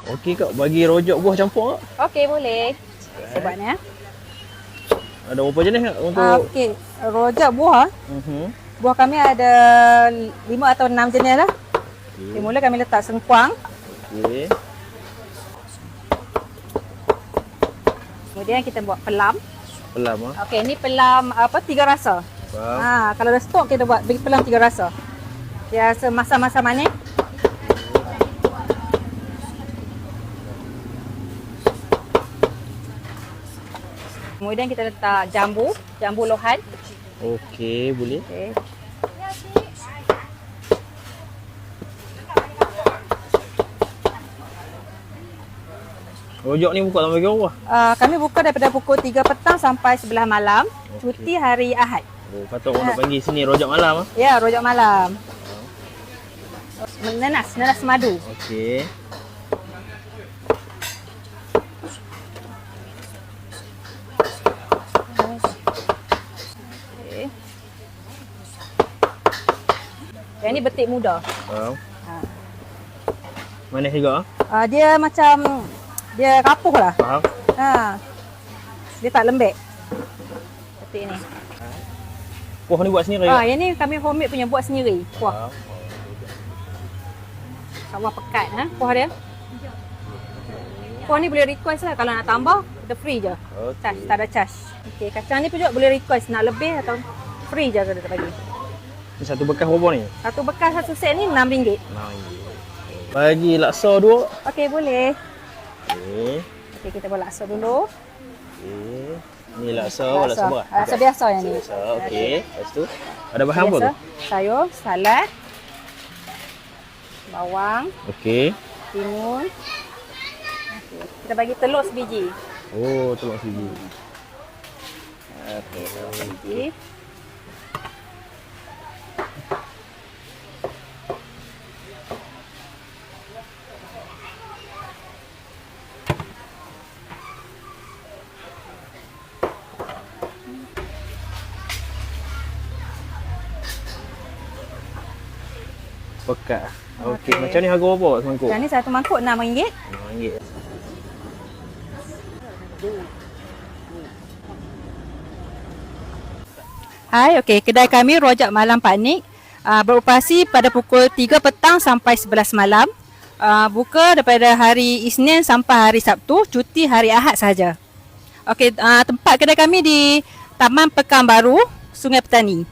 Okey kak, bagi rojak buah campur kak. Okey, boleh. Saya buat ni. Ada berapa jenis kak untuk Okey, rojak buah. Buah kami ada 5 atau 6 jenis lah. Okay, mula kami letak sengkuang. Okey. Kemudian kita buat pelam. Pelam ah. Okey, ni pelam apa 3 rasa. Kalau dah stok kita buat bagi pelam 3 rasa. Dia rasa masam-masam manis. Kemudian kita letak jambu lohan. Okey, boleh. Okey. Rojak ni buka sampai berapa? Kami buka daripada pukul 3 petang sampai 11 malam. Cuti hari Ahad. Oh, patut orang nak panggil sini rojak malam ah. Ya, rojak malam. Nenas madu. Okey. Okey. Yang ni betik muda. Manis juga ah. Dia macam dia rapuh lah. Faham? Dia tak lembek. Betik ni. Kuah ni buat sendiri. Yang ni kami homemade punya, buat sendiri. Kuah. Kuah pekat kuah dia. Kuah ni boleh request lah, kalau nak tambah kita free je. Charge, tak ada charge. Okey, kacang ni pun juga boleh request nak lebih atau free je kita bagi. Ni satu bekas berapa ni? Satu bekas satu set ni RM6. Bagi laksa dua. Okey, boleh. Okey, kita buat laksa dulu. Okey. Ni laksa berapa? Laksa biasa yang ni. Laksa, okey. Lepas tu ada bahan apa tu? Sayur, salad, bawang, okey. timun. Kita bagi telur sebiji. Oh, telur sebiji. Okey, telur sebiji. Pekat. Okey, macam ni harga berapa semangkuk? Yang ni satu mangkuk RM6. RM6. Hai, okey, kedai kami Rojak Malam Pak Nik beroperasi pada pukul 3 petang sampai 11 malam. Buka daripada hari Isnin sampai hari Sabtu, cuti hari Ahad sahaja. Okey, tempat kedai kami di Taman Pekanbaru, Sungai Petani.